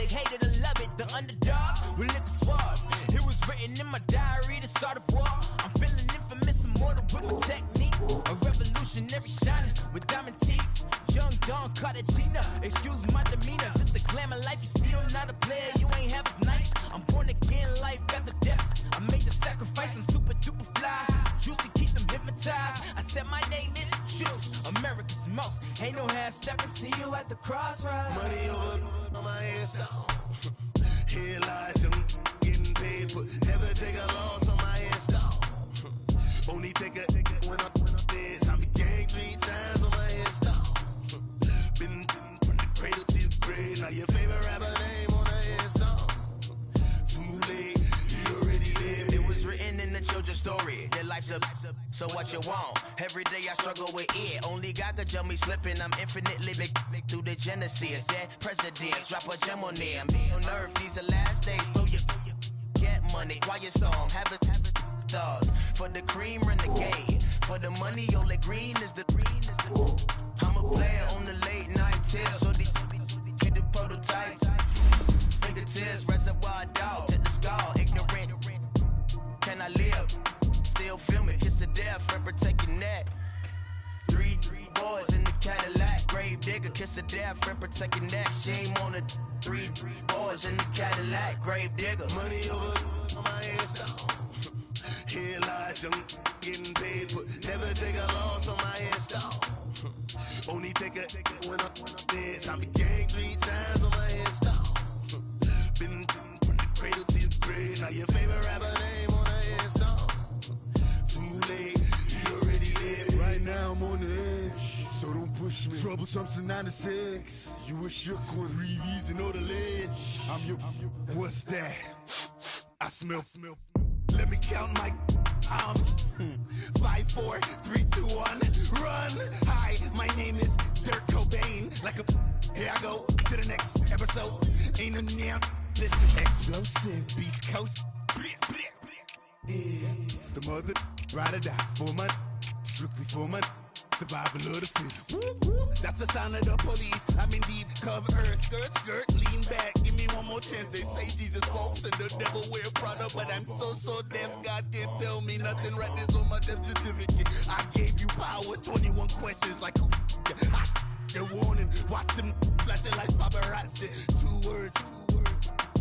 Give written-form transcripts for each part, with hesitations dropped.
they hated or love it. The underdogs with liquor swabs. It was written in my diary to start a war. I'm feeling infamous, immortal with my technique. A revolutionary shining with diamond teeth. Young Don Cartagena, excuse my demeanor. This the glamour life, you still not a player, you ain't half as nice. I'm born again, life after death. I made the sacrifice, I'm super duper fly. Juicy, keep them hypnotized. I said my name is Juice, America's most. Ain't no half stepping, see you at the crossroads. Money over my hairstyle. Here lies young, getting paid, but never take a loss on my hairstyle. Only take a when I'm dead. I be gang 3 times on my hairstyle. Been from the cradle to the grave. Now your favorite rapper name on the hairstyle. Too late, you already lived. It was written in the children's story. Their life's up, so what you want? Every day I struggle with it. Only God could jump me slipping. I'm infinitely big through the genesis. Dead presidents, drop a gem on them. On earth, these the last days. Throw your get money, quiet storm. Have it thoughts. For the cream, renegade. For the money, only green is the green is the. I'm a player on the late night till. So these the prototype. Fingertips, reservoir dog. To the skull, ignorant. Can I live? Still film it, kiss the death, friend, protect your neck. 3 boys in the Cadillac, grave digger, kiss the death, friend, protect your neck. Shame on the 3 boys in the Cadillac, grave digger. Money over my hairstyle. Here lies young, getting paid, but never take a loss on my hairstyle. Only take a when I'm dead. I be gang 3 times on my hairstyle. Been from the cradle to the grave. Now your favorite rapper name on the hairstyle. Too late, you already lived. Right now I'm on the edge, so don't push me. Troublesome to 96. You a shook one, breathe and know the ledge. I'm your. What's that? I smell. Let me count my. 5, 4, 3, 2, 1, run. Hi, my name is Dirk Cobain. Like a. Here I go to the next episode. Ain't no damn. This explosive Beast Coast. Yeah. The mother ride or die for my. Strictly for my. Survival of the fittest. That's the sound of the police. I'm in deep cover earth. Skirt, lean back. Give me one more chance. They say Jesus walks and the devil wear Prada, but I'm so deaf. God can't tell me nothing. Right there's on my death certificate. I gave you power. 21 questions like who? They're warning. Watch them flashing like paparazzi. 2 words.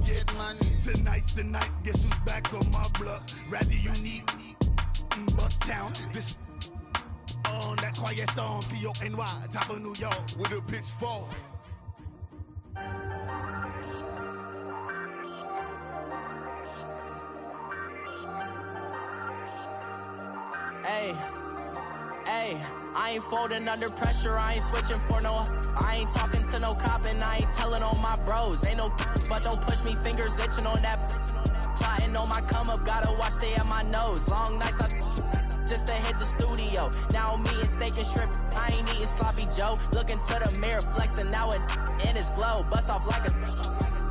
Get money. Tonight's the night. Guess who's back on my block? Rather unique. Bucktown. This. On that quiet storm, T-O-N-Y, top of New York, with a pitchfork. Hey, I ain't folding under pressure, I ain't switching for no. I ain't talking to no cop and I ain't telling on my bros. Ain't no but don't push me, fingers itching on that. Plotting on my come up, gotta watch stay at my nose. Long nights just to hit the studio. Now I'm eating steak and shrimp. I ain't eating sloppy Joe. Looking to the mirror, flexing now it in his glow. Bust off like a.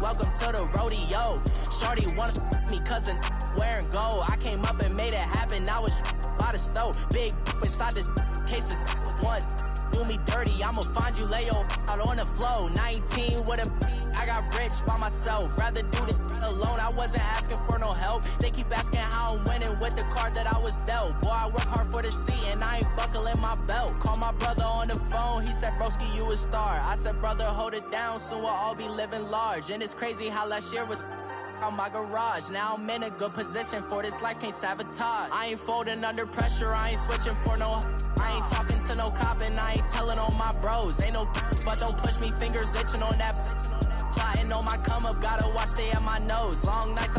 Welcome to the rodeo. Shorty wanna me cousin wearing gold. I came up and made it happen. I was by the stove. Big inside this cases once. Do me dirty, I'ma find you, lay your out on the floor. 19 with a. I got rich by myself. Rather do this alone. I wasn't asking for no help. They keep asking how I'm winning with the card that I was dealt. Boy, I work hard for the seat and I ain't buckling my belt. Call my brother on the phone. He said, broski, you a star. I said, brother, hold it down. Soon we'll all be living large. And it's crazy how last year was on my garage. Now I'm in a good position for this life, can't sabotage. I ain't folding under pressure. I ain't switching for no. I ain't talking to no cop and I ain't telling on my bros. Ain't no but don't push me, fingers itching on that. Plotting on my come up, gotta watch stay at my nose. Long nights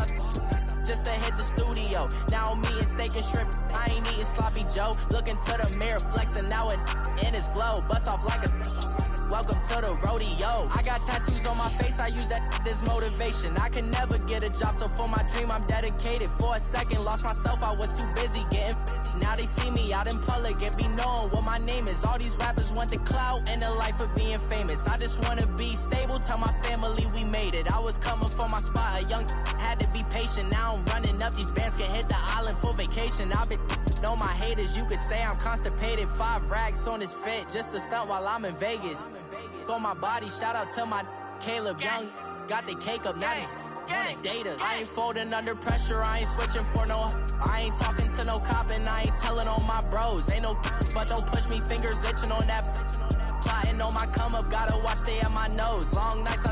just to hit the studio. Now I'm eating steak and shrimp. I ain't eating sloppy Joe. Looking to the mirror, flexing now it in his glow. Bust off like a. Welcome to the rodeo. I got tattoos on my face, I use that as motivation. I can never get a job, so for my dream I'm dedicated. For a second, lost myself, I was too busy getting busy. Now they see me out in public and be knowing what my name is. All these rappers want the clout and the life of being famous. I just wanna be stable, tell my family we made it. I was coming for my spot, a young had to be patient. Now I'm running up, these bands can hit the island for vacation. I've been know my haters, you could say I'm constipated. 5 racks on his fit, just to stunt while I'm in Vegas. On my body, shout out to my Caleb Young. got the cake up, now these wanna date us. I ain't folding under pressure, I ain't switching for no. I ain't talking to no cop and I ain't telling on my bros. Ain't no but don't push me, fingers itching on that. Plotting on my come up, gotta watch stay at my nose. Long nights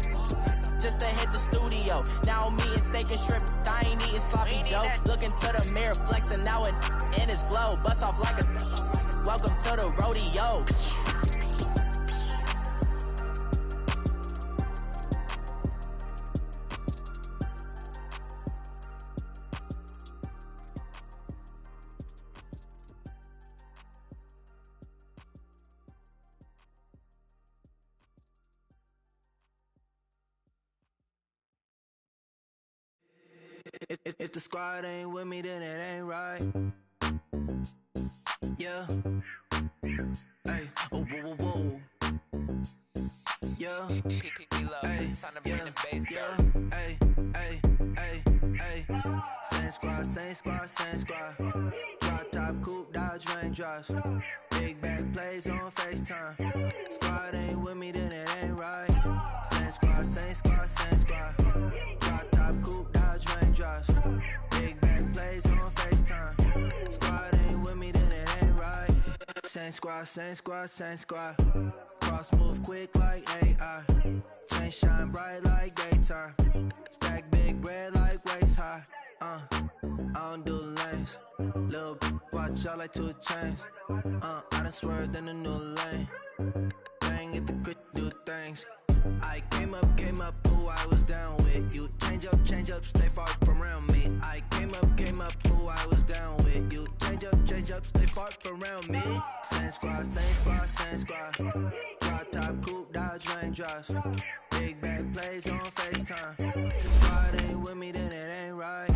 just to hit the studio. Now I'm eating steak and shrimp, I ain't eating sloppy joe. Looking to the mirror, flexing now in his glow. Bust off like a welcome to the rodeo. If the squad ain't with me, then it ain't right. Yeah. Hey. Oh, whoa, whoa, whoa. Yeah. Hey. Yeah. Hey. Hey. Hey. Hey. Same squad, same squad, same squad. Drop top, coupe, Dodge raindrops. Big back plays on FaceTime. Squad ain't with me, then it ain't right. Same squad, same squad, same squad. Drop top, coupe, Dodge raindrops. Big back plays on FaceTime. Squad ain't with me, then it ain't right. Same squad, same squad, same squad. Cross move quick like AI. Chain shine bright like daytime. Stack big bread like waist high. I don't do lanes. Lil' watch y'all like 2 chains. I done swerved in a new lane. Bang at the grit, do things. I came up, who I was down with. You change up, stay far from around me. I came up, who I was down with. You change up, stay far from around me. Same squad, same squad, same squad. Drop top, coupe, Dodge raindrops. Big back plays on FaceTime. Squad ain't with me, then it ain't right.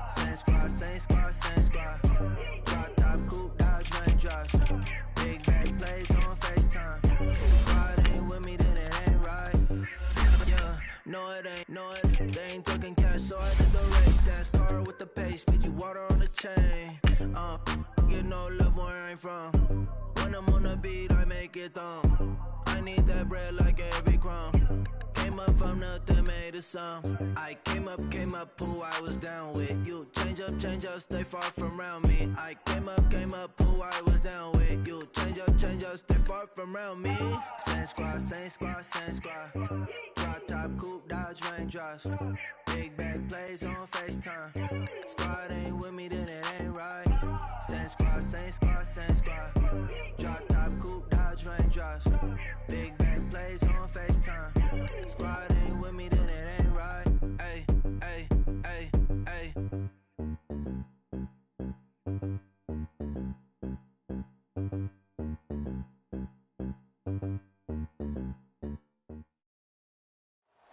Same squad, same squad, same squad. Drop top, coupe, Dodge raindrops. Big back plays on FaceTime. Squad ain't with me, then it ain't right. Yeah, no it ain't, no it. They ain't talking cash, so I did the race. Dance car with the pace, feed you water on the chain. Get no love where I'm from. When I'm on the beat, I make it thumb. I need that bread like every crumb. Came up from nothing, made a sum. I came up, who I was down with. You change up, stay far from around me. I came up, who I was down with. You change up, stay far from around me. Same squad, same squad, same squad. Drop top, coupe, Dodge raindrops. Big back plays on FaceTime. Squad ain't with me, then it ain't right. Same squad, same squad, same squad. Drop top, coupe, Dodge raindrops. Big back plays on FaceTime. Squad ain't with me, then it ain't right. Ay, ay, ay, ay.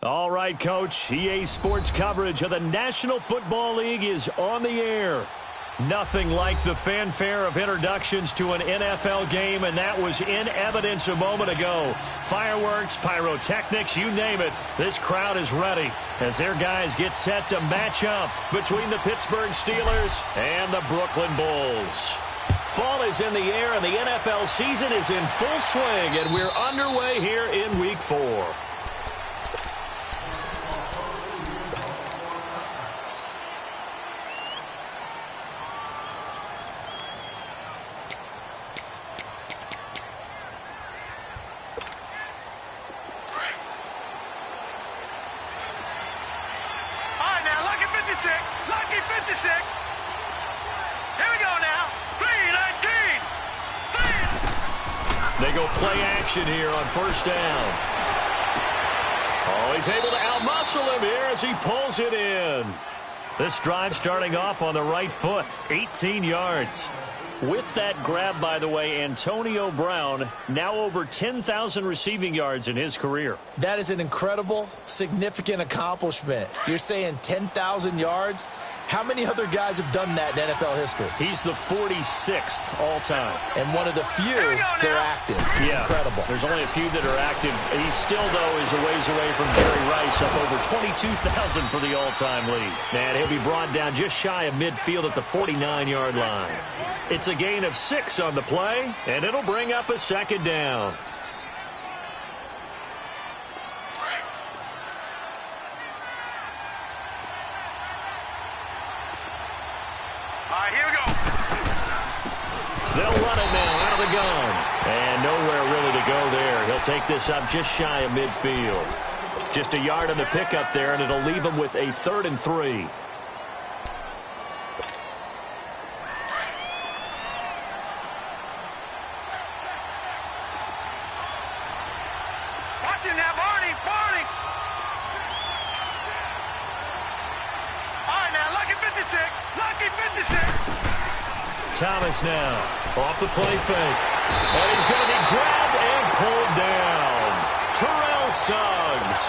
All right, Coach. EA Sports coverage of the National Football League is on the air. Nothing like the fanfare of introductions to an NFL game, and that was in evidence a moment ago. Fireworks, pyrotechnics, you name it. This crowd is ready as their guys get set to match up between the Pittsburgh Steelers and the Brooklyn Bulls. Fall is in the air, and the NFL season is in full swing, and we're underway here in Week 4. Lucky 56. Here we go now. 3-19. They go play action here on first down. Oh, he's able to outmuscle him here as he pulls it in. This drive starting off on the right foot, 18 yards. With that grab, by the way, Antonio Brown now over 10,000 receiving yards in his career. That is an incredible, significant accomplishment. You're saying 10,000 yards? How many other guys have done that in NFL history? He's the 46th all-time. And one of the few that are active. Yeah. Incredible. There's only a few that are active. He still, though, is a ways away from Jerry Rice, up over 22,000 for the all-time lead. Man, he'll be brought down just shy of midfield at the 49-yard line. It's a gain of 6 on the play, and it'll bring up a second down. take this up just shy of midfield. Just a yard on the pickup there, and it'll leave them with a 3rd and 3. Watching that, Barney. All right, now, lucky 56. Lucky 56. Thomas now off the play fake. And he's going to be grabbed and pulled down. Terrell Suggs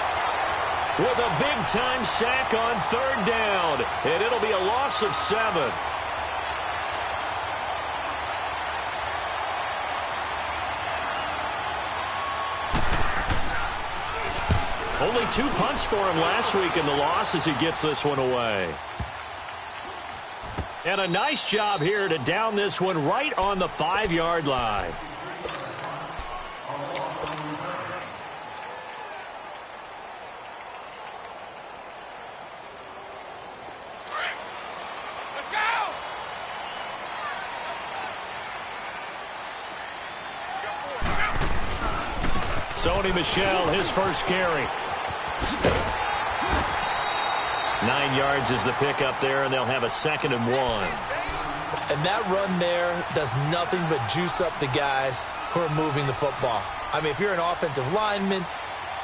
with a big-time sack on 3rd down. And it'll be a loss of 7. Only 2 punts for him last week in the loss as he gets this one away. And a nice job here to down this one right on the 5-yard line. Let's go! Sony Michel, his first carry. 9 yards is the pickup there, and they'll have a 2nd and 1. And that run there does nothing but juice up the guys who are moving the football. I mean, if you're an offensive lineman,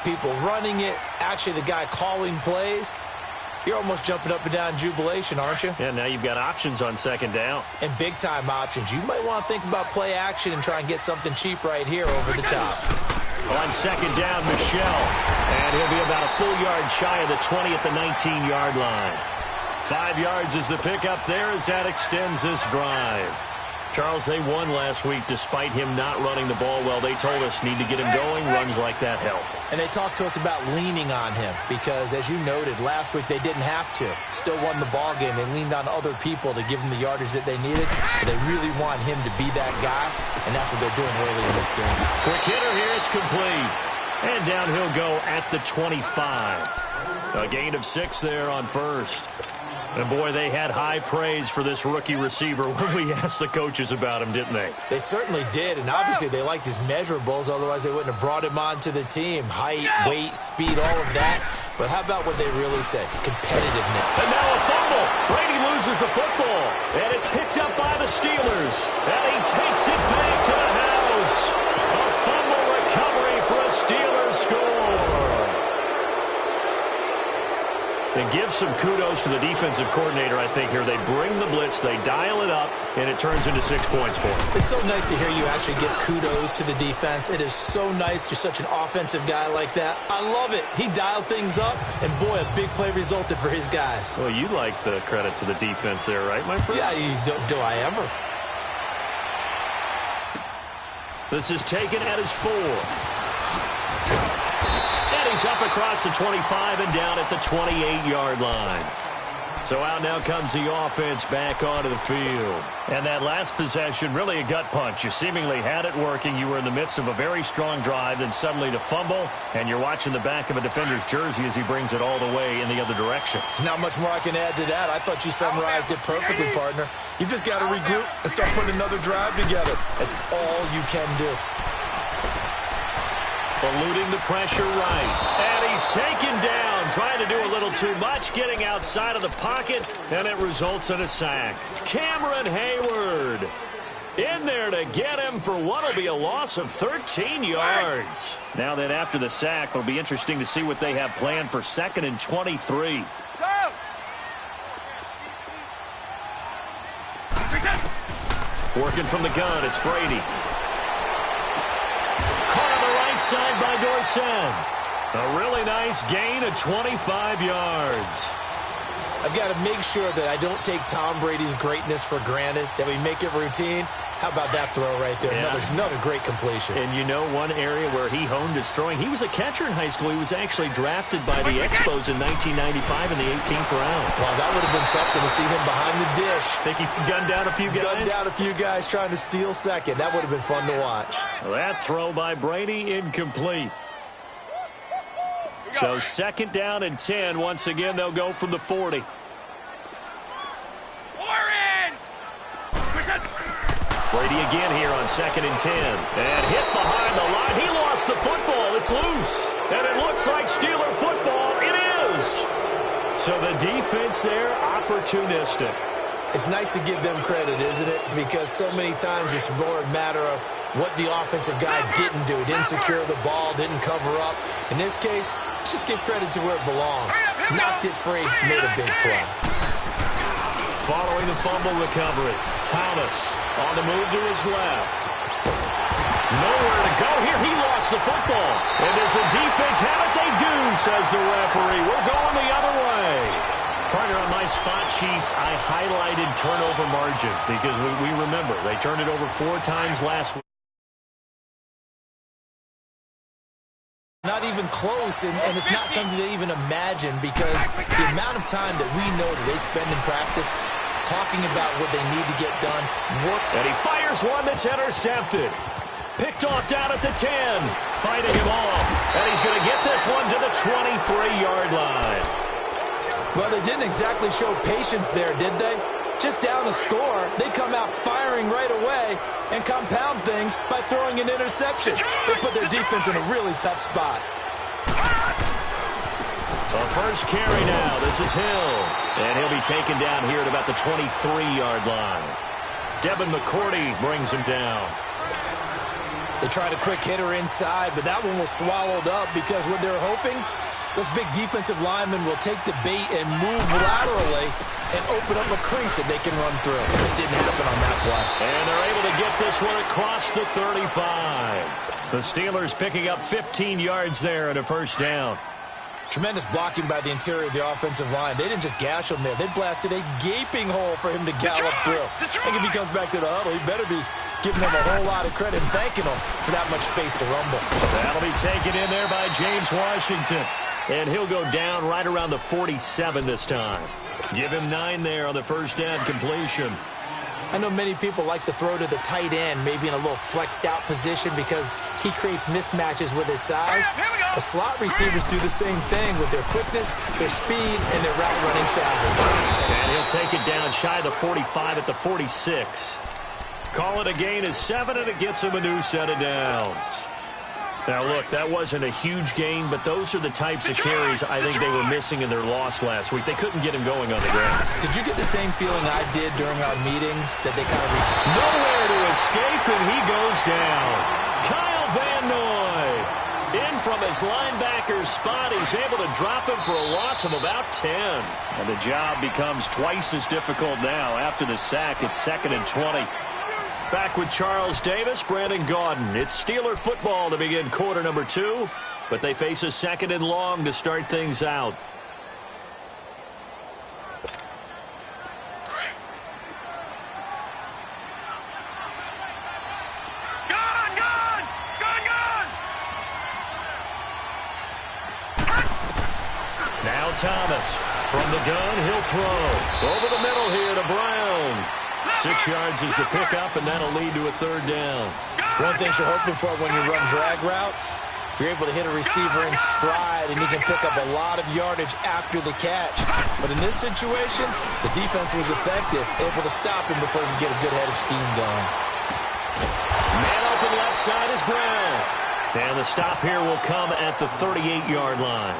people running it, actually the guy calling plays, you're almost jumping up and down in jubilation, aren't you? Yeah, now you've got options on 2nd down. And big-time options. You might want to think about play action and try and get something cheap right here over the top. On 2nd down, Michel. And he'll be about a full yard shy of the 20 at the 19-yard line. 5 yards is the pickup there as that extends this drive. Charles, they won last week despite him not running the ball well. They told us need to get him going. Runs like that help. And they talked to us about leaning on him because, as you noted, last week they didn't have to. Still won the ball game. They leaned on other people to give them the yardage that they needed. But they really want him to be that guy, and that's what they're doing early in this game. Quick hitter here. It's complete. And down he'll go at the 25. A gain of 6 there on 1st. And, boy, they had high praise for this rookie receiver when we asked the coaches about him, didn't they? They certainly did, and obviously they liked his measurables. Otherwise, they wouldn't have brought him onto the team. Height, weight, speed, all of that. But how about what they really said? Competitiveness. And now a fumble. Brady loses the football. And it's picked up by the Steelers. And he takes it back to the house. A fumble recovery for a Steelers score. And give some kudos to the defensive coordinator, I think, here. They bring the blitz, they dial it up, and it turns into 6 points for them. It's so nice to hear you actually give kudos to the defense. It is so nice. You're such an offensive guy like that. I love it. He dialed things up, and, boy, a big play resulted for his guys. Well, you like the credit to the defense there, right, my friend? Yeah, do I ever? This is taken at his 4. He's up across the 25 and down at the 28-yard line. So out now comes the offense back onto the field. And that last possession, really a gut punch. You seemingly had it working. You were in the midst of a very strong drive, then suddenly the fumble, and you're watching the back of a defender's jersey as he brings it all the way in the other direction. There's not much more I can add to that. I thought you summarized it perfectly, partner. You've just got to regroup and start putting another drive together. That's all you can do. Eluding the pressure right. And he's taken down, trying to do a little too much, getting outside of the pocket, and it results in a sack. Cameron Hayward in there to get him for what will be a loss of 13 yards. Now then, after the sack, it'll be interesting to see what they have planned for 2nd and 23. Working from the gun, it's Brady. Side by Dorsett. A really nice gain of 25 yards. I've got to make sure that I don't take Tom Brady's greatness for granted, that we make it routine. How about that throw right there? Yeah. Another great completion. And you know one area where he honed his throwing? He was a catcher in high school. He was actually drafted by the Expos in 1995 in the 18th round. Well, that would have been something to see him behind the dish. Think he gunned down a few guys? Gunned down a few guys trying to steal second. That would have been fun to watch. Well, that throw by Brady incomplete. So 2nd down and 10. Once again, they'll go from the 40. Brady again here on 2nd and 10. And hit behind the line. He lost lost the football. It's loose. And it looks like Steeler football. It is. So the defense there, opportunistic. It's nice to give them credit, isn't it? Because so many times it's more a matter of what the offensive guy didn't do. Didn't secure the ball, didn't cover up. In this case, let's just give credit to where it belongs. Knocked it free, made a big play. Following the fumble recovery, Thomas on the move to his left. Nowhere to go here. He lost the football. And does the defense have it? They do, says the referee. We're going the other way. Partner, on my spot sheets, I highlighted turnover margin because we remember they turned it over 4 times last week. Not even close, and it's not something they even imagine because the amount of time that we know that they spend in practice talking about what they need to get done. And he fires one that's intercepted. Picked off down at the 10. Fighting him off. And he's going to get this one to the 23-yard line. Well, they didn't exactly show patience there, did they? Just down the score, they come out firing right away and compound things by throwing an interception. They put their defense in a really tough spot. The first carry now. This is Hill. And he'll be taken down here at about the 23-yard line. Devin McCourty brings him down. They tried a quick hitter inside, but that one was swallowed up because what they're hoping, those big defensive linemen will take the bait and move laterally and open up a crease that they can run through. It didn't happen on that play. And they're able to get this one across the 35. The Steelers picking up 15 yards there and a first down. Tremendous blocking by the interior of the offensive line. They didn't just gash him there. They blasted a gaping hole for him to gallop through. I think if he comes back to the huddle, he better be giving them a whole lot of credit and thanking them for that much space to rumble. That'll be taken in there by James Washington. And he'll go down right around the 47 this time. Give him 9 there on the first down completion. I know many people like to throw to the tight end, maybe in a little flexed out position because he creates mismatches with his size. The slot receivers do the same thing with their quickness, their speed, and their route running savvy. And he'll take it down shy of the 45 at the 46. Call it a gain of 7, and it gets him a new set of downs. Now, look, that wasn't a huge gain, but those are the types of carries I think they were missing in their loss last week. They couldn't get him going on the ground. Did you get the same feeling I did during our meetings that they kind of... Nowhere to escape, and he goes down. Kyle Van Noy in from his linebacker spot. He's able to drop him for a loss of about 10. And the job becomes twice as difficult now. After the sack, it's 2nd and 20. Back with Charles Davis, Brandon Gaudin. It's Steeler football to begin quarter number 2, but they face a 2nd and long to start things out. Now Thomas from the gun, he'll throw. Over the middle here to Brown. 6 yards is the pickup, and that'll lead to a 3rd down. One thing you're hoping for when you run drag routes, you're able to hit a receiver in stride, and he can pick up a lot of yardage after the catch. But in this situation, the defense was effective, able to stop him before he could get a good head of steam going. Man open left side is Brown. And the stop here will come at the 38-yard line.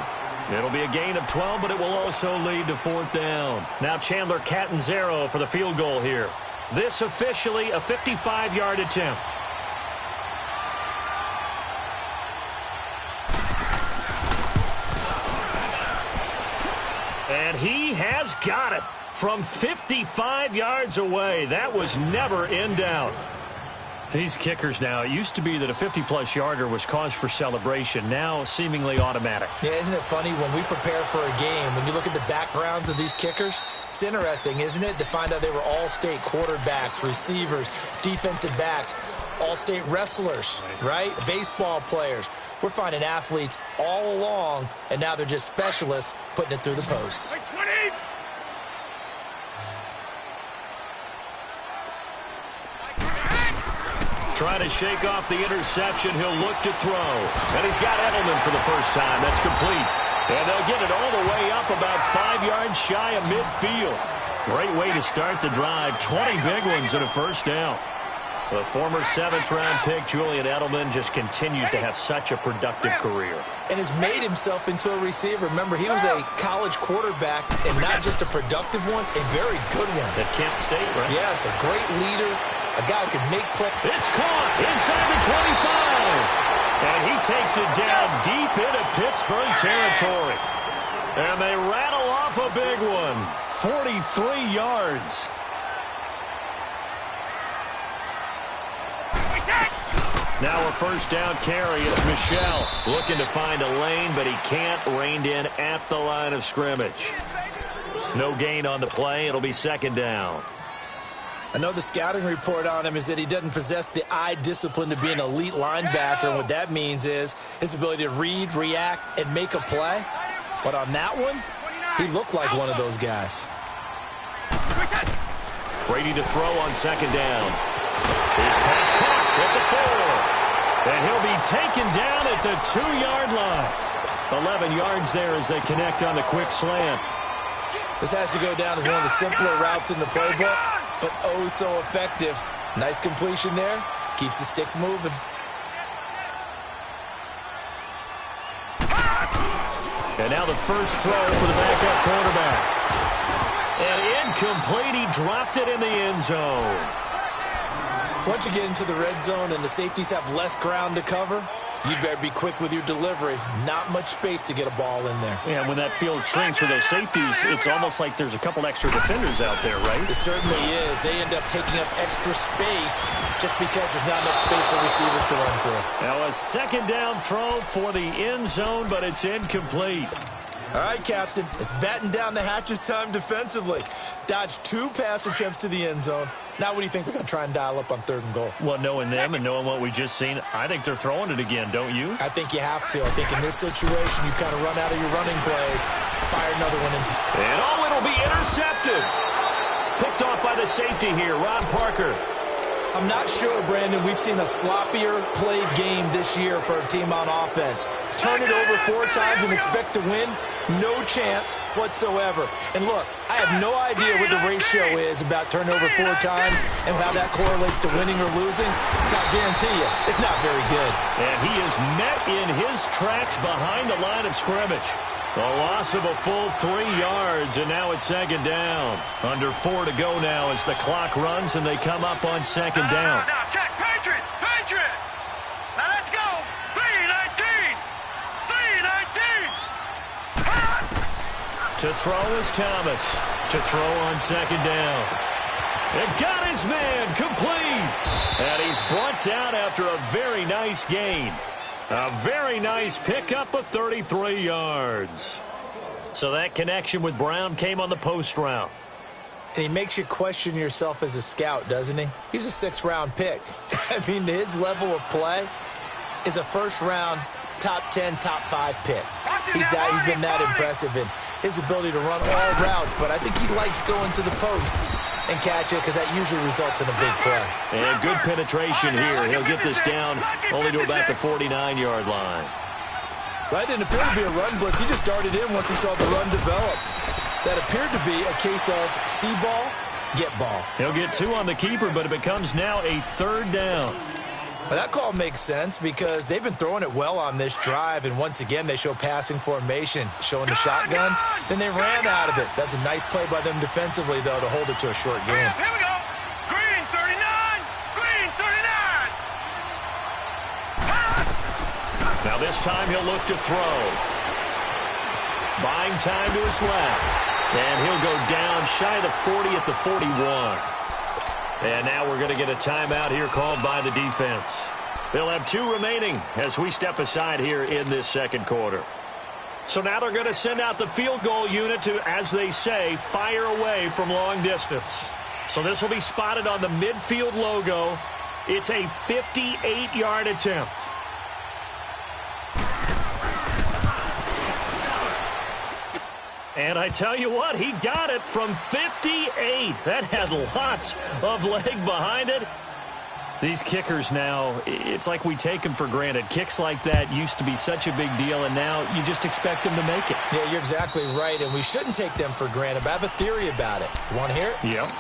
It'll be a gain of 12, but it will also lead to 4th down. Now Chandler Catanzaro for the field goal here. This officially a 55-yard attempt. And he has got it from 55 yards away. That was never in doubt. These kickers now, it used to be that a 50-plus yarder was cause for celebration. Now seemingly automatic. Yeah, isn't it funny when we prepare for a game, when you look at the backgrounds of these kickers, it's interesting, isn't it, to find out they were all-state quarterbacks, receivers, defensive backs, all-state wrestlers, right? Baseball players. We're finding athletes all along, and now they're just specialists putting it through the posts. Trying to shake off the interception. He'll look to throw. And he's got Edelman for the first time. That's complete. And they'll get it all the way up about 5 yards shy of midfield. Great way to start the drive. 20 big ones and a first down. The former 7th-round pick, Julian Edelman, just continues to have such a productive career. And has made himself into a receiver. Remember, he was a college quarterback, and not just a productive one, a very good one. At Kent State, right? Yes, a great leader, a guy who can make plays. It's caught inside the 25. And he takes it down deep into Pittsburgh territory. And they rattle off a big one. 43 yards. Now a first down carry is Michel looking to find a lane, but he can't. Reined in at the line of scrimmage. No gain on the play. It'll be second down. I know the scouting report on him is that he doesn't possess the eye discipline to be an elite linebacker. And what that means is his ability to read, react, and make a play. But on that one, he looked like one of those guys. Brady to throw on second down. His pass caught at the 4. And he'll be taken down at the 2-yard line. 11 yards there as they connect on the quick slant. This has to go down as one of the simpler routes in the playbook, but oh so effective. Nice completion there. Keeps the sticks moving. And now the first throw for the backup quarterback. And incomplete. He dropped it in the end zone. Once you get into the red zone and the safeties have less ground to cover, you better be quick with your delivery. Not much space to get a ball in there. Yeah, when that field shrinks for those safeties, it's almost like there's a couple extra defenders out there, right? It certainly is. They end up taking up extra space just because there's not enough space for receivers to run through. Now a second down throw for the end zone, but it's incomplete. All right, Captain. It's batten down the hatches time defensively. Dodged 2 pass attempts to the end zone. Now what do you think they're going to try and dial up on 3rd and goal? Well, knowing them and knowing what we just seen, I think they're throwing it again, don't you? I think you have to. I think in this situation, you kind of run out of your running plays, fire another one into... And it'll be intercepted. Picked off by the safety here, Ron Parker. I'm not sure, Brandon. We've seen a sloppier played game this year for a team on offense. Turn it over 4 times and expect to win? No chance whatsoever. And look, I have no idea what the ratio is about turning over 4 times and how that correlates to winning or losing. I guarantee you, it's not very good. And he is met in his tracks behind the line of scrimmage. A loss of a full 3 yards, and now it's second down. Under 4 to go now as the clock runs and they come up on second down. Now, check, Patriot! Now let's go! 3-19! To throw is Thomas. To throw on second down. And got his man complete. And he's brought down after a very nice gain. A very nice pickup of 33 yards. So that connection with Brown came on the post route. And he makes you question yourself as a scout, doesn't he? He's a 6th-round pick. I mean, his level of play is a first-round, top 10, top 5 pick. He's been that impressive in his ability to run all routes, but I think he likes going to the post and catch it because that usually results in a big play. And good penetration here. He'll get this down only to about the 49-yard line. That didn't appear to be a run blitz. He just darted in once he saw the run develop. That appeared to be a case of see ball, get ball. He'll get 2 on the keeper, but it becomes now a 3rd down. Well, that call makes sense because they've been throwing it well on this drive, and once again they show passing formation, showing the shotgun. Then they ran out of it. That's a nice play by them defensively, though, to hold it to a short game. Here we go. Green 39. Green 39. Now this time he'll look to throw. Buying time to his left. And he'll go down shy of the 40 at the 41. And now we're going to get a timeout here called by the defense. They'll have 2 remaining as we step aside here in this second quarter. So now they're going to send out the field goal unit to, as they say, fire away from long distance. So this will be spotted on the midfield logo. It's a 58-yard attempt. And I tell you what, he got it from 58. That has lots of leg behind it. These kickers now, it's like we take them for granted. Kicks like that used to be such a big deal, and now you just expect them to make it. Yeah, you're exactly right, and we shouldn't take them for granted, but I have a theory about it. You want to hear it? Yep.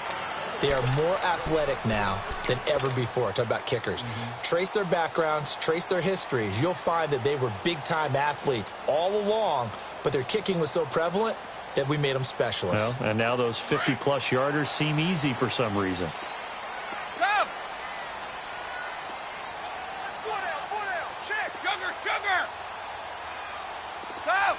They are more athletic now than ever before. Talk about kickers. Trace their backgrounds, trace their histories. You'll find that they were big-time athletes all along, but their kicking was so prevalent that we made them specialists. Well, and now those 50-plus yarders seem easy for some reason. Come! Foot out, check! Sugar! Come!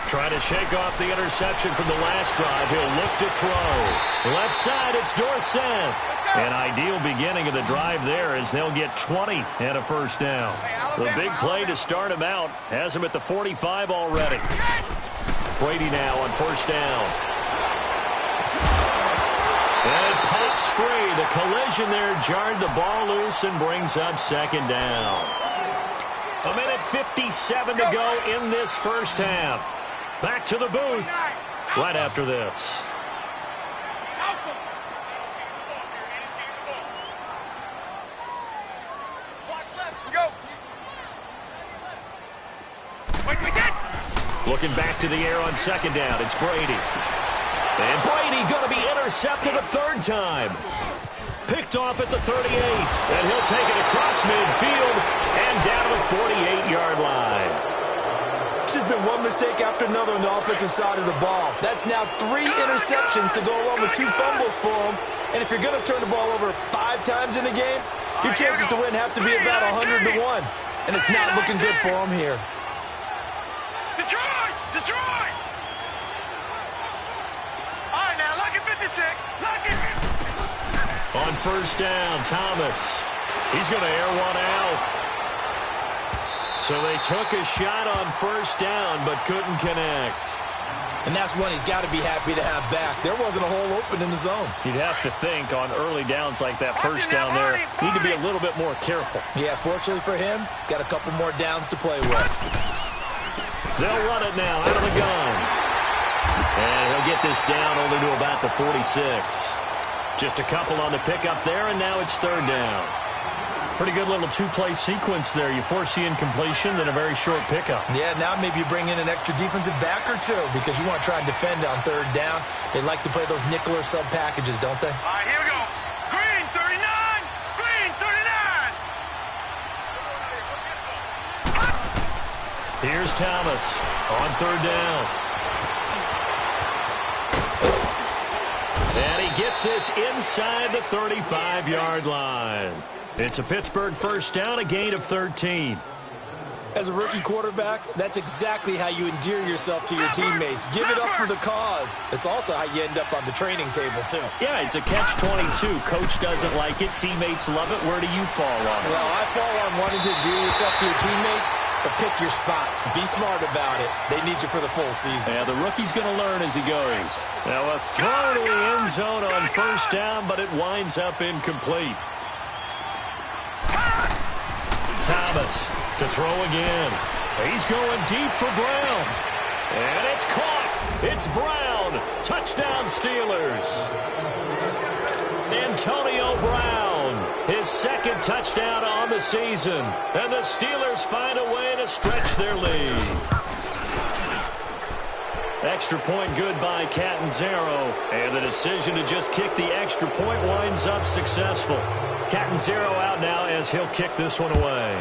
Trying to shake off the interception from the last drive. He'll look to throw. Left side, it's Dorsett. An ideal beginning of the drive there as they'll get 20 and a first down. The big play to start him out has him at the 45 already. Brady now on first down. And it pops free. The collision there jarred the ball loose and brings up second down. 1:57 to go in this first half. Back to the booth right after this. Looking back to the air on second down, it's Brady. And Brady going to be intercepted a third time. Picked off at the 38, and he'll take it across midfield and down to the 48-yard line. It's just been one mistake after another on the offensive side of the ball. That's now 3 interceptions to go along with 2 fumbles for him. And if you're going to turn the ball over 5 times in a game, your chances to win have to be about 100 to 1. And it's not looking good for him here. Detroit! All right, now, lucky 56. Lucky 56. On first down, Thomas. He's going to air one out. So they took a shot on first down, but couldn't connect. And that's one he's got to be happy to have back. There wasn't a hole open in the zone. You'd have to think on early downs like that first down there, need to be a little bit more careful. Yeah, fortunately for him, got a couple more downs to play with. They'll run it now out of the gun. And he'll get this down only to about the 46. Just a couple on the pickup there, and now it's third down. Pretty good little 2-play sequence there. You force the incompletion, then a very short pickup. Yeah, now maybe you bring in an extra defensive back or two because you want to try and defend on third down. They like to play those nickel or sub packages, don't they? All right, here we go. Green 39! Green 39! Here's Thomas on third down. And he gets this inside the 35-yard line. It's a Pittsburgh first down, a gain of 13. As a rookie quarterback, that's exactly how you endear yourself to your teammates. Give it up for the cause. It's also how you end up on the training table, too. Yeah, it's a catch-22. Coach doesn't like it. Teammates love it. Where do you fall on it? Well, I fall on wanting to endear yourself to your teammates, but pick your spots. Be smart about it. They need you for the full season. Yeah, the rookie's going to learn as he goes. Now a throw to the end zone on first down, but it winds up incomplete. Thomas to throw again. He's going deep for Brown. And it's caught. It's Brown. Touchdown Steelers. Antonio Brown, his second touchdown on the season. And the Steelers find a way to stretch their lead. Extra point good by Catanzaro. And the decision to just kick the extra point winds up successful. Catanzaro out now as he'll kick this one away.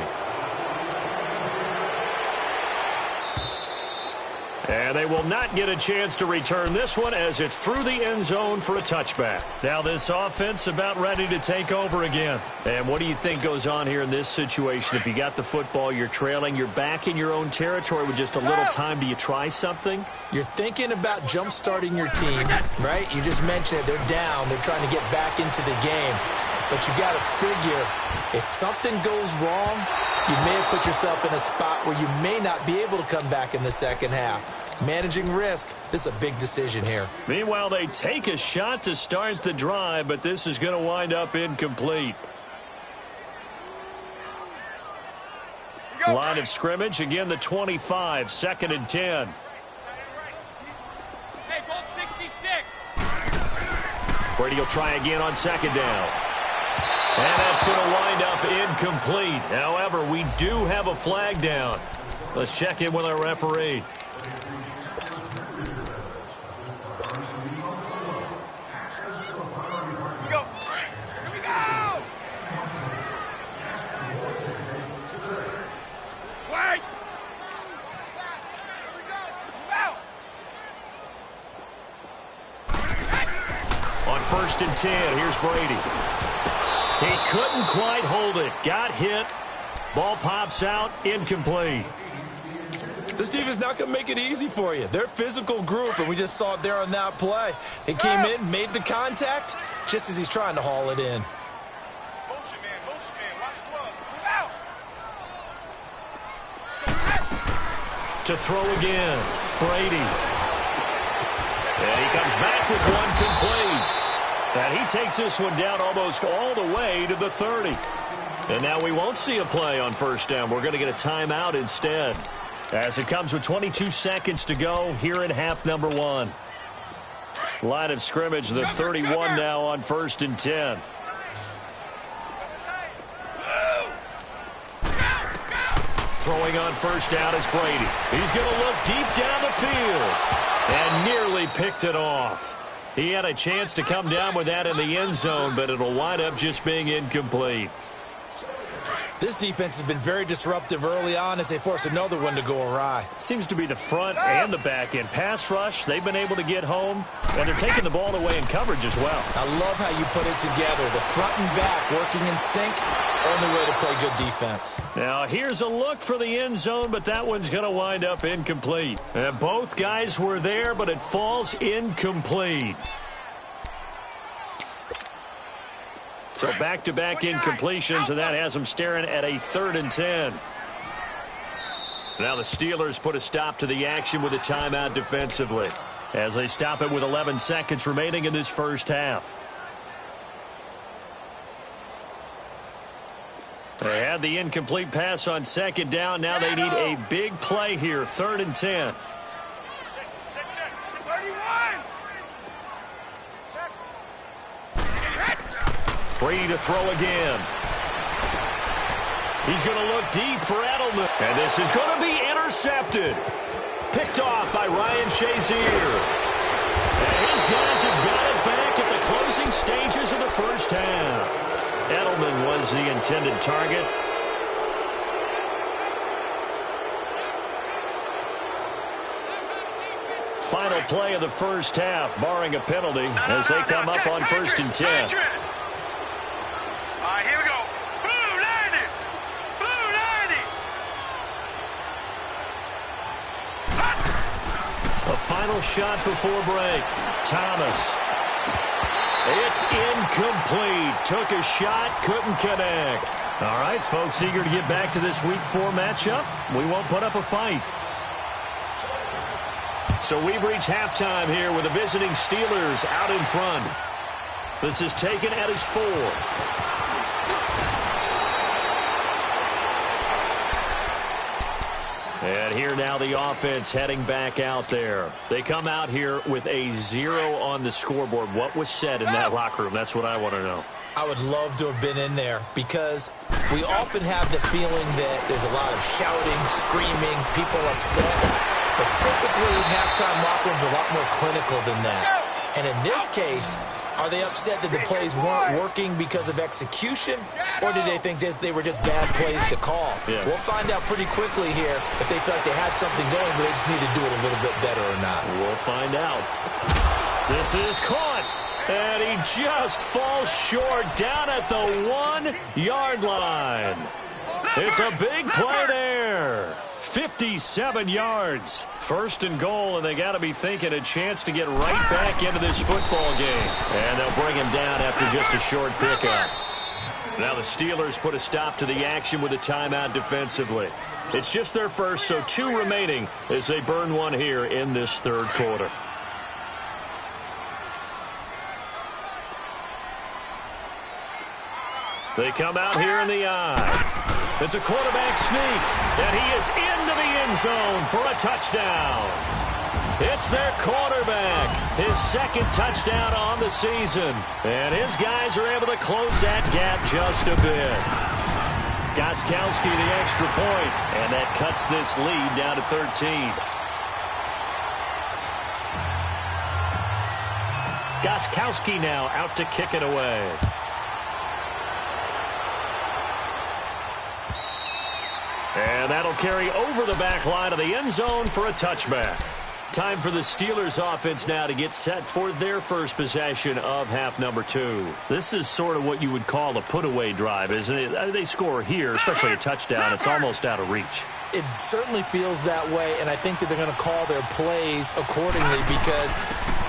And they will not get a chance to return this one as it's through the end zone for a touchback. Now this offense about ready to take over again. And what do you think goes on here in this situation? If you got the football, you're trailing, you're back in your own territory with just a little time. Do you try something? You're thinking about jump-starting your team, right? You just mentioned it. They're down. They're trying to get back into the game. But you got to figure, if something goes wrong, you may have put yourself in a spot where you may not be able to come back in the second half. Managing risk, this is a big decision here. Meanwhile, they take a shot to start the drive, but this is going to wind up incomplete. Line of scrimmage, again the 25, 2nd and 10. Hey, goal 66. Brady will try again on second down. And that's going to wind up incomplete. However, we do have a flag down. Let's check in with our referee. first and 10. Here's Brady. He couldn't quite hold it. Got hit. Ball pops out. Incomplete. This defense is not going to make it easy for you. They're a physical group, and we just saw it there on that play. He came in, made the contact, just as he's trying to haul it in. Motion man, watch 12. Move out. To throw again. Brady. And he comes back with one complete. And he takes this one down almost all the way to the 30. And now we won't see a play on first down. We're going to get a timeout instead. As it comes with 22 seconds to go here in half number 1. Line of scrimmage, the 31 now on first and 10. Throwing on first down is Brady. He's going to look deep down the field. And nearly picked it off. He had a chance to come down with that in the end zone, but it'll wind up just being incomplete. This defense has been very disruptive early on as they force another one to go awry. Seems to be the front and the back end. Pass rush, they've been able to get home, and they're taking the ball away in coverage as well. I love how you put it together. The front and back working in sync, only way to play good defense. Now here's a look for the end zone, but that one's going to wind up incomplete. And both guys were there, but it falls incomplete. So back-to-back incompletions, and that has them staring at a 3rd and 10. Now the Steelers put a stop to the action with a timeout defensively as they stop it with 11 seconds remaining in this first half. They had the incomplete pass on second down. Now they need a big play here, 3rd and 10. Brady to throw again. He's going to look deep for Edelman. And this is going to be intercepted. Picked off by Ryan Shazier. And his guys have got it back at the closing stages of the first half. Edelman was the intended target. Final play of the first half, barring a penalty, as they come up on 1st and 10. Here we go. Blue 90. Blue 90. A final shot before break. Thomas. It's incomplete. Took a shot, couldn't connect. All right, folks, eager to get back to this Week 4 matchup. We won't put up a fight. So we've reached halftime here with the visiting Steelers out in front. This is taken at his 4. And here now the offense heading back out there. They come out here with a 0 on the scoreboard. What was said in that locker room? That's what I want to know. I would love to have been in there because we often have the feeling that there's a lot of shouting, screaming, people upset. But typically halftime locker rooms are a lot more clinical than that. And in this case, are they upset that the plays weren't working because of execution, or did they think they were just bad plays to call? Yeah. We'll find out pretty quickly here if they felt like they had something going, but they just need to do it a little bit better or not. We'll find out. This is caught, and he just falls short down at the 1-yard line. It's a big play there. 57 yards. 1st and goal, and they got to be thinking a chance to get right back into this football game. And they'll bring him down after just a short pickup. Now the Steelers put a stop to the action with a timeout defensively. It's just their first, so 2 remaining as they burn one here in this 3rd quarter. They come out here in the eye. It's a quarterback sneak, and he is into the end zone for a touchdown. It's their quarterback, his 2nd touchdown on the season, and his guys are able to close that gap just a bit. Gostkowski the extra point, and that cuts this lead down to 13. Gostkowski now out to kick it away. And that'll carry over the back line of the end zone for a touchback. Time for the Steelers offense now to get set for their first possession of half number 2. This is sort of what you would call a put-away drive, isn't it? They score here, especially a touchdown. It's almost out of reach. It certainly feels that way, and I think that they're going to call their plays accordingly because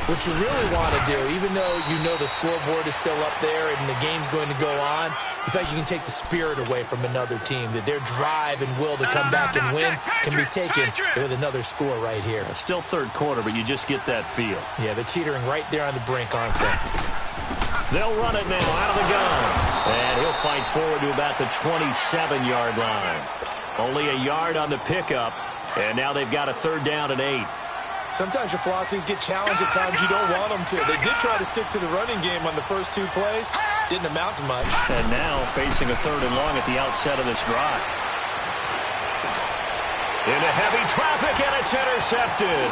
what you really want to do, even though you know the scoreboard is still up there and the game's going to go on, in fact, you can take the spirit away from another team, that their drive and will to come back and win can be taken with another score right here. Still third quarter, but you just get that feel. Yeah, they're teetering right there on the brink, aren't they? They'll run it now out of the gun. And he'll fight forward to about the 27-yard line. Only a yard on the pickup, and now they've got a 3rd down and 8. Sometimes your philosophies get challenged at times you don't want them to. They did try to stick to the running game on the first 2 plays. Didn't amount to much. And now facing a 3rd and long at the outset of this drive. Into heavy traffic, and it's intercepted.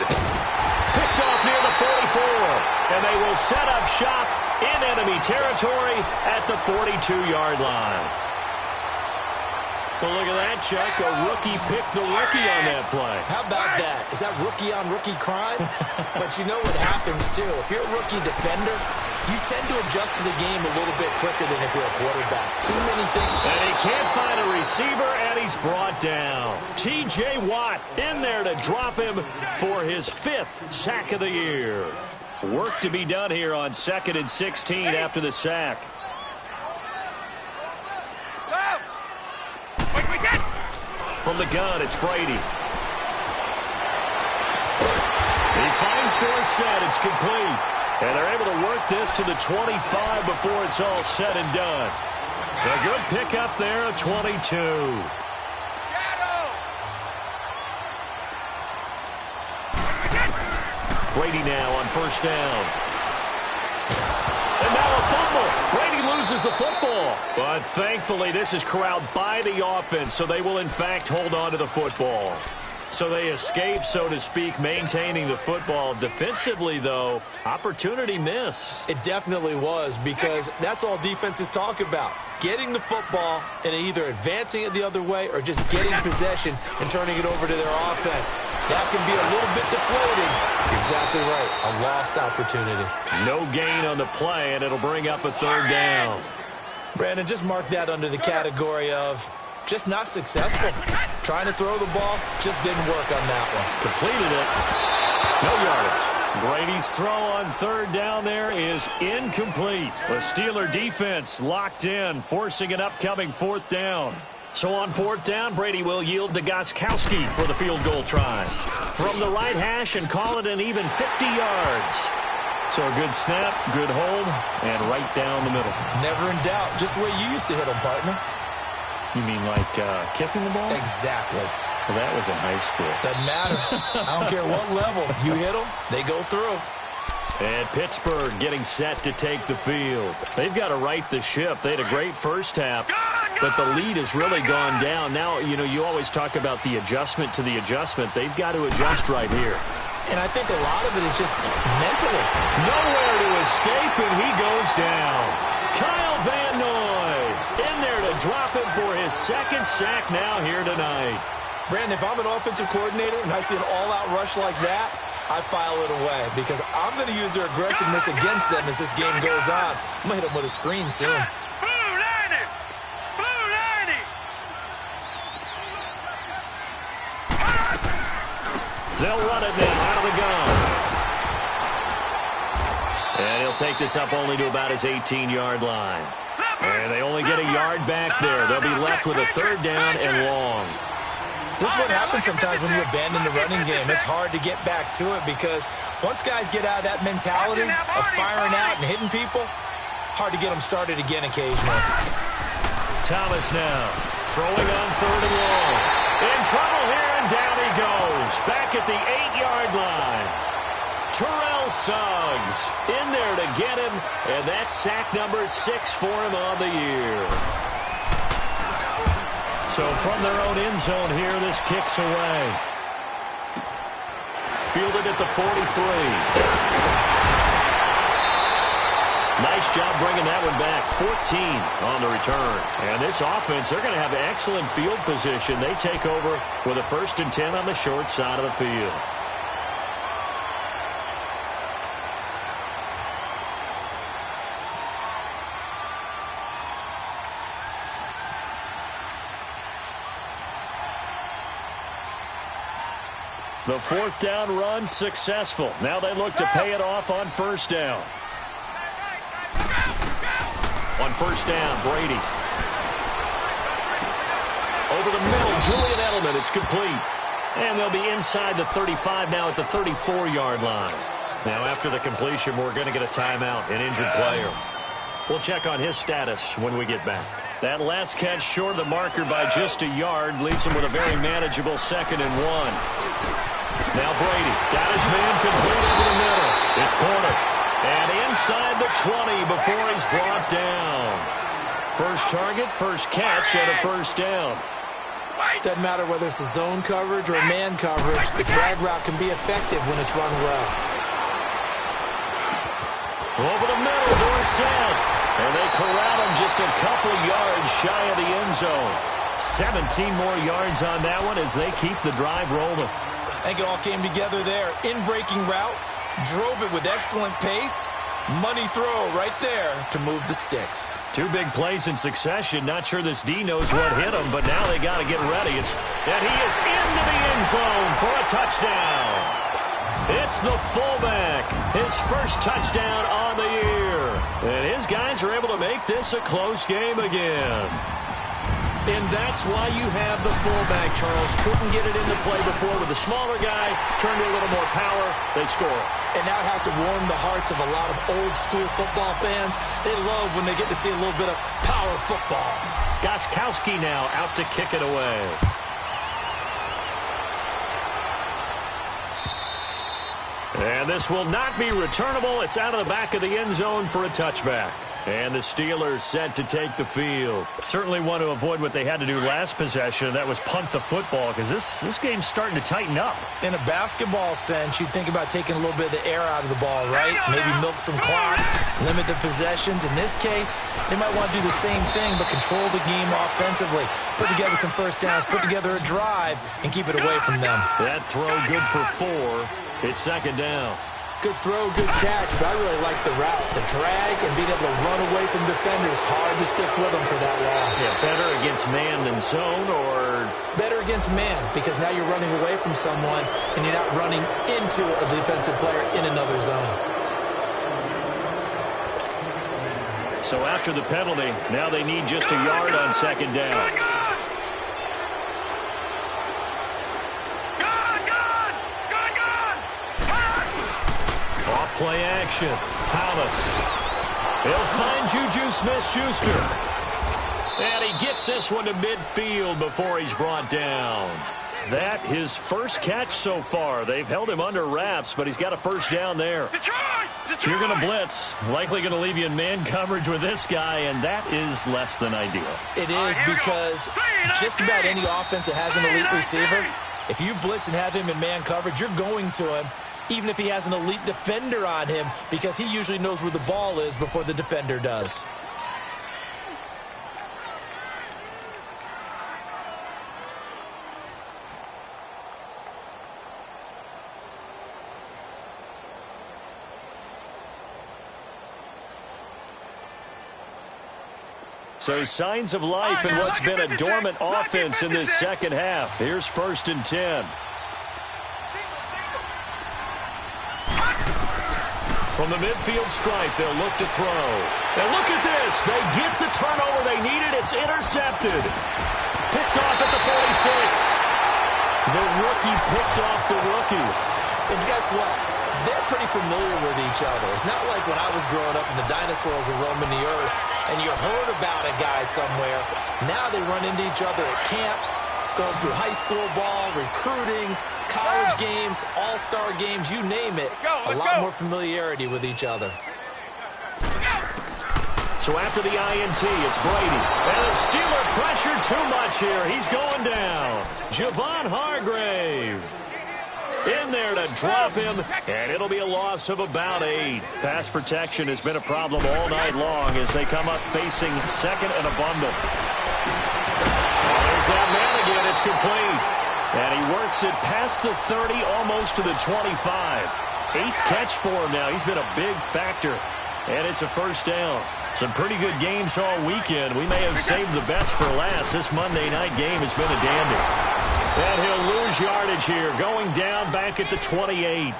Picked off near the 44. And they will set up shop in enemy territory at the 42-yard line. Well, look at that, Chuck. A rookie picked the rookie on that play. How about that? Is that rookie-on-rookie crime? But you know what happens, too. If you're a rookie defender, you tend to adjust to the game a little bit quicker than if you're a quarterback. Too many things. And he can't find a receiver, and he's brought down. T.J. Watt in there to drop him for his 5th sack of the year. Work to be done here on 2nd and 16 after the sack. From the gun, it's Brady. He finds Dorsett. It's complete. And they're able to work this to the 25 before it's all said and done. A good pickup there of 22. Brady now on 1st down. And now a fumble. Brady loses the football. But thankfully, this is corralled by the offense, so they will, in fact, hold on to the football. So they escape, so to speak, maintaining the football. Defensively, though, opportunity miss. It definitely was, because that's all defenses talk about. Getting the football and either advancing it the other way or just getting possession and turning it over to their offense. That can be a little bit deflating. Exactly right. A lost opportunity. No gain on the play, and it'll bring up a 3rd down. Brandon, just mark that under the category of just not successful. Trying to throw the ball, just didn't work on that one. Completed it. No yardage. Brady's throw on 3rd down there is incomplete. The Steeler defense locked in, forcing an upcoming 4th down. So on 4th down, Brady will yield to Gostkowski for the field goal try. From the right hash and call it an even 50 yards. So a good snap, good hold, and right down the middle. Never in doubt. Just the way you used to hit them, partner. You mean like kicking the ball? Exactly. Well, that was in high school. Doesn't matter. I don't care what level. You hit them, they go through. And Pittsburgh getting set to take the field. They've got to right the ship. They had a great first half, but the lead has really gone down. Now, you know, you always talk about the adjustment to the adjustment. They've got to adjust right here. And I think a lot of it is just mentally. Nowhere to escape, and he goes down. Kyle Van Noy in there to drop him for his 2nd sack now here tonight. Brandon, if I'm an offensive coordinator and I see an all-out rush like that, I file it away because I'm going to use their aggressiveness against them as this game goes on. I'm going to hit them with a screen soon. They'll run it now out of the gun. And he'll take this up only to about his 18-yard line. And they only get a yard back there. They'll be left with a 3rd down and long. This is what happens sometimes when you abandon the running game. It's hard to get back to it because once guys get out of that mentality of firing out and hitting people, hard to get them started again occasionally. Thomas now throwing on 3rd and long. In trouble here, and down he goes. Back at the 8-yard line. Terrell Suggs in there to get him, and that's sack number 6 for him on the year. So from their own end zone here, this kicks away. Fielded at the 43. Nice job bringing that one back. 14 on the return. And this offense, they're going to have excellent field position. They take over with a 1st and 10 on the short side of the field. The fourth down run successful. Now they look to pay it off on first down. On first down, Brady. Over the middle, Julian Edelman. It's complete. And they'll be inside the 35 now at the 34-yard line. Now after the completion, we're going to get a timeout, an injured player. We'll check on his status when we get back. That last catch short of the marker by just a yard leaves him with a very manageable 2nd and 1. Now Brady got his man complete over the middle. It's Porter. And inside the 20 before he's brought down. First target, first catch, and a first down. Doesn't matter whether it's a zone coverage or a man coverage. The drag route can be effective when it's run well. Over the middle, Dorsett. And they corral him just a couple yards shy of the end zone. 17 more yards on that one as they keep the drive rolling. I think it all came together there. In-breaking route, drove it with excellent pace. Money throw right there to move the sticks. 2 big plays in succession. Not sure this D knows what hit him, but now they got to get ready. And he is into the end zone for a touchdown. It's the fullback. His first touchdown on the year. And his guys are able to make this a close game again. And that's why you have the fullback, Charles. Couldn't get it into play before with the smaller guy. Turned to a little more power. They score. And now it has to warm the hearts of a lot of old-school football fans. They love when they get to see a little bit of power football. Gostkowski now out to kick it away. And this will not be returnable. It's out of the back of the end zone for a touchback. And the Steelers set to take the field. Certainly want to avoid what they had to do last possession. That was punt the football because this game's starting to tighten up. In a basketball sense, you think about taking a little bit of the air out of the ball, right? Maybe milk some clock, limit the possessions. In this case, they might want to do the same thing but control the game offensively. Put together some first downs, put together a drive, and keep it away from them. That throw good for 4. It's 2nd down. Good throw, good catch, but I really like the route. The drag and being able to run away from defenders. Hard to stick with them for that long. Yeah, better against man than zone, or? Better against man, because now you're running away from someone and you're not running into a defensive player in another zone. So after the penalty, now they need just a yard on 2nd down. Play action. Thomas. He'll find Juju Smith-Schuster. And he gets this one to midfield before he's brought down. That his first catch so far. They've held him under wraps, but he's got a first down there. If you're going to blitz, likely going to leave you in man coverage with this guy, and that is less than ideal. It is because just about any offense that has an elite receiver, if you blitz and have him in man coverage, you're going to him. Even if he has an elite defender on him, because he usually knows where the ball is before the defender does. So signs of life in what's been a dormant offense in this second half. Here's 1st and 10. From the midfield stripe, they'll look to throw. And look at this. They get the turnover they needed. It's intercepted. Picked off at the 46. The rookie picked off the rookie. And guess what? They're pretty familiar with each other. It's not like when I was growing up and the dinosaurs were roaming the earth and you heard about a guy somewhere. Now they run into each other at camps, going through high school ball, recruiting, college games, all-star games, you name it. A lot more familiarity with each other. So after the INT, it's Brady. And the Steeler pressure too much here. He's going down. Javon Hargrave in there to drop him, and it'll be a loss of about 8. Pass protection has been a problem all night long as they come up facing 2nd and a bundle. There's that man again. It's complete. And he works it past the 30, almost to the 25. 8th catch for him now. He's been a big factor. And it's a first down. Some pretty good games all weekend. We may have saved the best for last. This Monday night game has been a dandy. And he'll lose lose yardage here, going down back at the 28.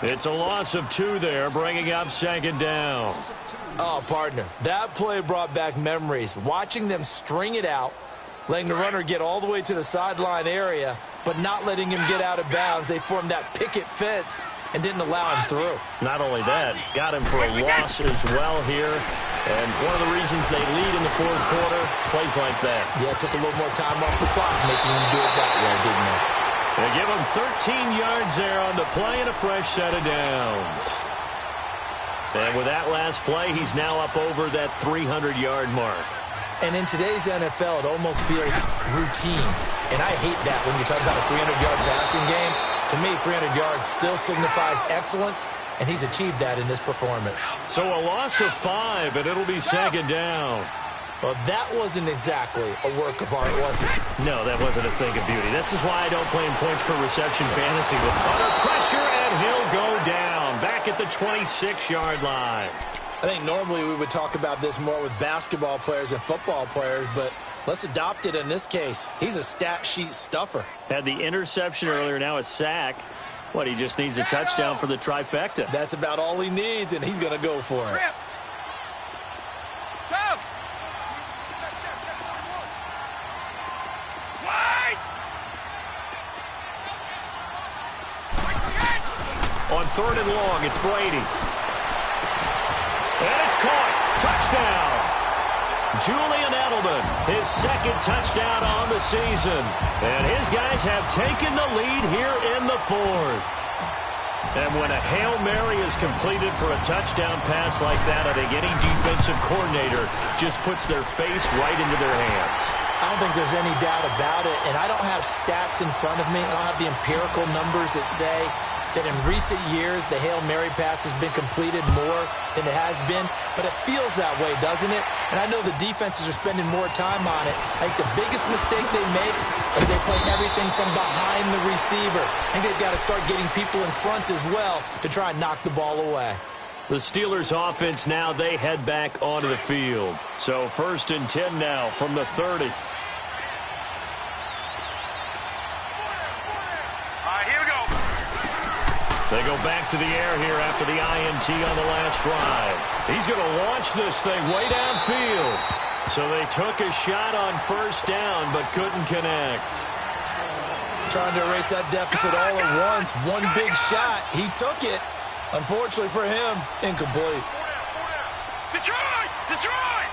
It's a loss of 2 there, bringing up 2nd down. Oh, partner, that play brought back memories. Watching them string it out, letting the runner get all the way to the sideline area, but not letting him get out of bounds. They formed that picket fence and didn't allow him through. Not only that, got him for a loss as well here. And one of the reasons they lead in the 4th quarter, plays like that. Yeah, it took a little more time off the clock, making him do it that way, didn't it? They give him 13 yards there on the play and a fresh set of downs. And with that last play, he's now up over that 300-yard mark. And in today's NFL, it almost feels routine. And I hate that when you talk about a 300-yard passing game. To me, 300 yards still signifies excellence, and he's achieved that in this performance. So a loss of 5, and it'll be 2nd down. Well, that wasn't exactly a work of art, was it? No, that wasn't a thing of beauty. This is why I don't play in points per reception fantasy. With under pressure, and he'll go down back at the 26-yard line. I think normally we would talk about this more with basketball players and football players, but let's adopt it in this case. He's a stat sheet stuffer. Had the interception earlier, now a sack. What, he just needs a touchdown for the trifecta. That's about all he needs, and he's going to go for it. On 3rd and long, it's Brady. And it's caught. Touchdown. Julian Edelman, his 2nd touchdown on the season. And his guys have taken the lead here in the 4th. And when a Hail Mary is completed for a touchdown pass like that, I think any defensive coordinator just puts their face right into their hands. I don't think there's any doubt about it. And I don't have stats in front of me. I don't have the empirical numbers that say that in recent years the Hail Mary pass has been completed more than it has been, but it feels that way, doesn't it? And I know the defenses are spending more time on it. I think the biggest mistake they make is they play everything from behind the receiver. I think they've got to start getting people in front as well to try and knock the ball away. The Steelers offense now, they head back onto the field. So 1st and 10 now from the 30. They go back to the air here after the INT on the last drive. He's going to launch this thing way downfield. So they took a shot on 1st down, but couldn't connect. Trying to erase that deficit all at once. One big shot. He took it. Unfortunately for him, incomplete. Detroit! Detroit!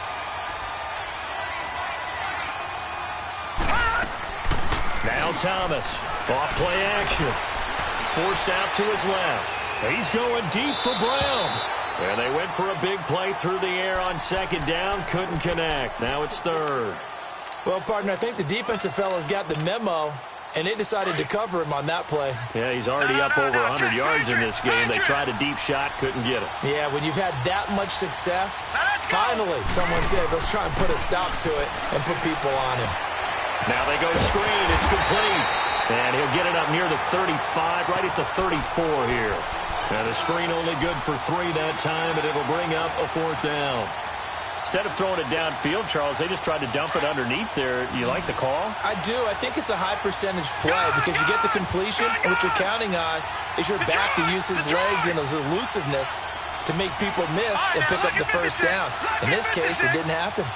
Now Thomas, off play action. Forced out to his left. He's going deep for Brown. And they went for a big play through the air on 2nd down. Couldn't connect. Now it's 3rd. Well, partner, I think the defensive fellas got the memo, and they decided to cover him on that play. Yeah, he's already up over 100 yards in this game. They tried a deep shot, couldn't get it. Yeah, when you've had that much success, finally someone said, let's try and put a stop to it and put people on him. Now they go screen. It's complete. And he'll get it up near the 35, right at the 34 here. And the screen only good for 3 that time, and it'll bring up a 4th down. Instead of throwing it downfield, Charles, they just tried to dump it underneath there. You like the call? I do. I think it's a high percentage play because you get the completion, and what you're counting on is your back to use his legs and his elusiveness to make people miss and pick up the 1st down. In this case, it didn't happen.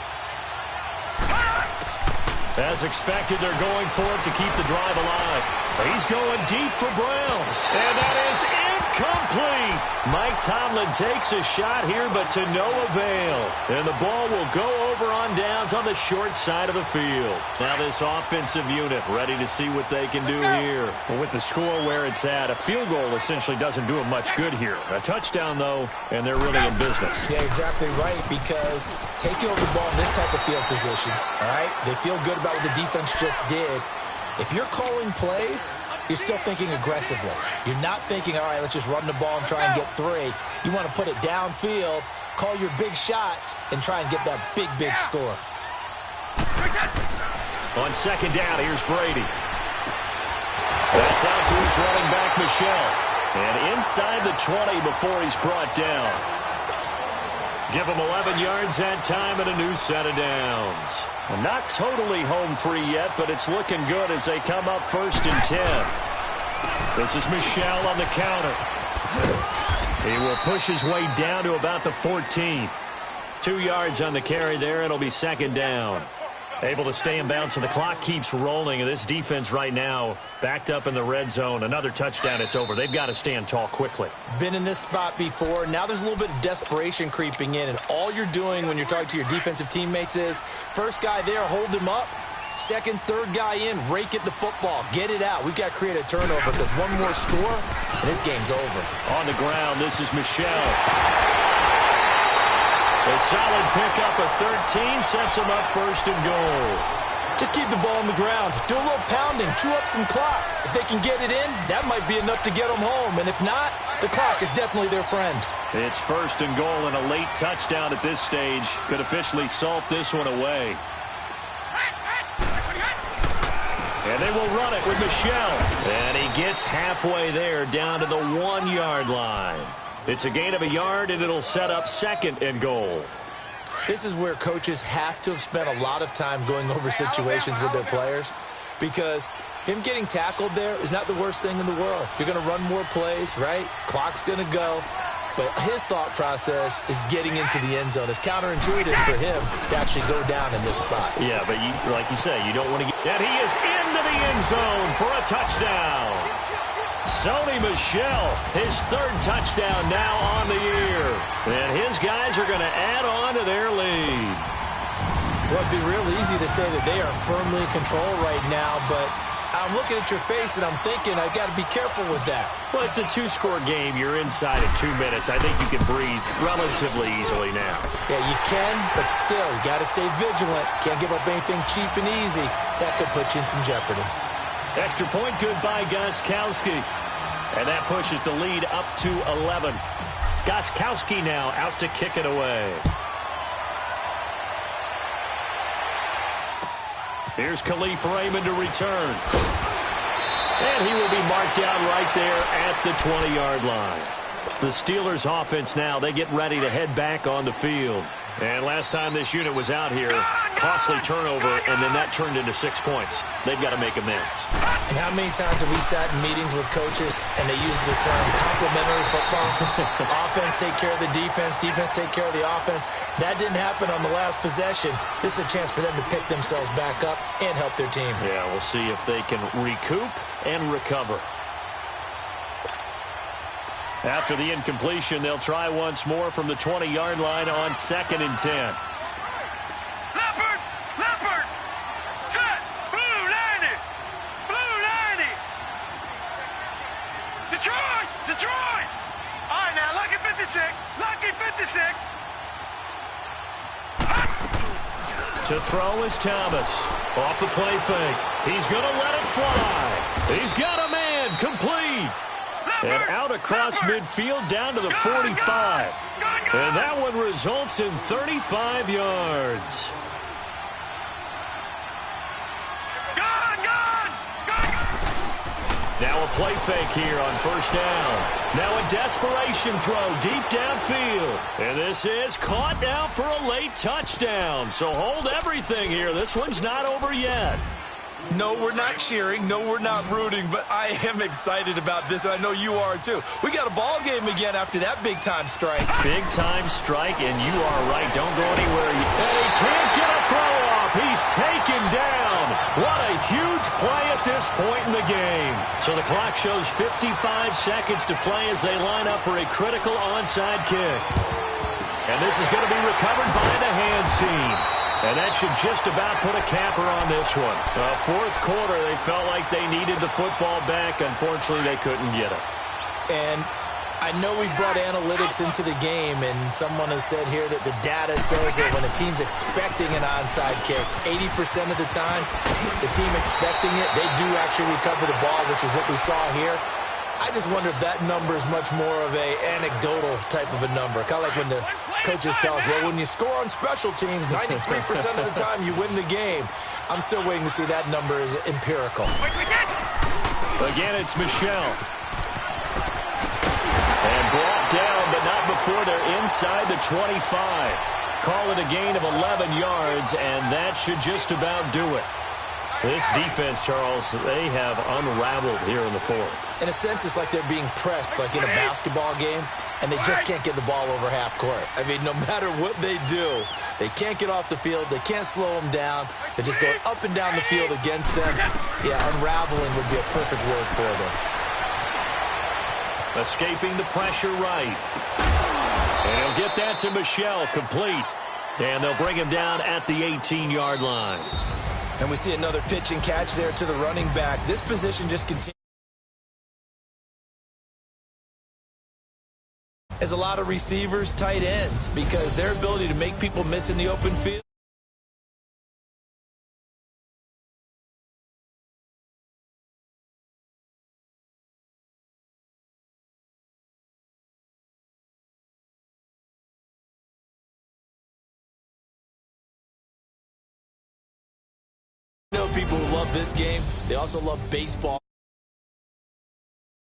As expected, they're going for it to keep the drive alive. He's going deep for Brown. And that is incomplete. Mike Tomlin takes a shot here, but to no avail. And the ball will go over on downs on the short side of the field. Now this offensive unit ready to see what they can do here. Well, with the score where it's at, a field goal essentially doesn't do them much good here. A touchdown, though, and they're really in business. Yeah, exactly right, because taking over the ball in this type of field position, all right, they feel good about what the defense just did. If you're calling plays, you're still thinking aggressively. You're not thinking, all right, let's just run the ball and try and get 3. You want to put it downfield, call your big shots, and try and get that big, big score. On 2nd down, here's Brady. That's out to his running back, Michelle. And inside the 20 before he's brought down. Give them 11 yards that time and a new set of downs. Well, not totally home free yet, but it's looking good as they come up 1st and 10. This is Michel on the counter. He will push his way down to about the 14. 2 yards on the carry there. It'll be 2nd down. Able to stay in bounds, so the clock keeps rolling. And this defense right now backed up in the red zone. Another touchdown, it's over. They've got to stand tall quickly. Been in this spot before. Now there's a little bit of desperation creeping in. And all you're doing when you're talking to your defensive teammates is, first guy there, hold him up. Second, third guy in, rake at the football. Get it out. We've got to create a turnover because one more score, and this game's over. On the ground, this is Michel. A solid pickup of 13 sets him up 1st and goal. Just keep the ball on the ground. Do a little pounding. Chew up some clock. If they can get it in, that might be enough to get them home. And if not, the clock is definitely their friend. It's 1st and goal and a late touchdown at this stage. Could officially salt this one away. And they will run it with Michel. And he gets halfway there down to the 1-yard line. It's a gain of a yard, and it'll set up 2nd and goal. This is where coaches have to have spent a lot of time going over situations with their players, because him getting tackled there is not the worst thing in the world. You're going to run more plays, right? Clock's going to go. But his thought process is getting into the end zone. It's counterintuitive for him to actually go down in this spot. Yeah, but like you say, you don't want to get... And he is into the end zone for a touchdown. Sony Michel, his 3rd touchdown now on the year. And his guys are going to add on to their lead. Well, it'd be real easy to say that they are firmly in control right now, but I'm looking at your face and I'm thinking I've got to be careful with that. Well, it's a 2-score game. You're inside at 2 minutes. I think you can breathe relatively easily now. Yeah, you can, but still, you got to stay vigilant. Can't give up anything cheap and easy. That could put you in some jeopardy. Extra point good by Gostkowski. And that pushes the lead up to 11. Gostkowski now out to kick it away. Here's Khalif Raymond to return. And he will be marked down right there at the 20-yard line. The Steelers offense now, they get ready to head back on the field. And last time this unit was out here, costly turnover, and then that turned into 6 points. They've got to make amends. And how many times have we sat in meetings with coaches and they use the term complementary football? Offense take care of the defense, defense take care of the offense. That didn't happen on the last possession. This is a chance for them to pick themselves back up and help their team. Yeah, we'll see if they can recoup and recover. After the incompletion, they'll try once more from the 20-yard line on 2nd and 10. Leopard! Leopard! Set! Blue 90! Blue 90! Detroit! Detroit! All right, now, lucky 56. Lucky 56. To throw is Thomas. Off the play fake. He's going to let it fly. He's got a man. Complete. And out across midfield down to the 45. And that one results in 35 yards. Now a play fake here on 1st down. Now a desperation throw deep downfield. And this is caught now for a late touchdown. So hold everything here. This one's not over yet. No, we're not cheering. No, we're not rooting. But I am excited about this, and I know you are too. We got a ball game again after that big-time strike. Big-time strike, and you are right. Don't go anywhere. And he can't get a throw off. He's taken down. What a huge play at this point in the game. So the clock shows 55 seconds to play as they line up for a critical onside kick. And this is going to be recovered by the hands team. And that should just about put a capper on this one. 4th quarter, they felt like they needed the football back. Unfortunately, they couldn't get it. And I know we brought analytics into the game, and someone has said here that the data says that when a team's expecting an onside kick, 80% of the time, the team expecting it, they do actually recover the ball, which is what we saw here. I just wonder if that number is much more of a anecdotal type of a number. Kind of like when the coaches tell us, well, when you score on special teams, 93% of the time you win the game. I'm still waiting to see that number is empirical. Again, it's Michel. And brought down, but not before they're inside the 25. Call it a gain of 11 yards, and that should just about do it. This defense, Charles, they have unraveled here in the fourth. In a sense, it's like they're being pressed, like in a basketball game, and they just can't get the ball over half court. I mean, no matter what they do, they can't get off the field. They can't slow them down. They're just going up and down the field against them. Yeah, unraveling would be a perfect word for them. Escaping the pressure right. And he'll get that to Michel, complete. And they'll bring him down at the 18-yard line. And we see another pitch and catch there to the running back. This position just continues. As a lot of receivers, tight ends, because their ability to make people miss in the open field. I know people who love this game. They also love baseball.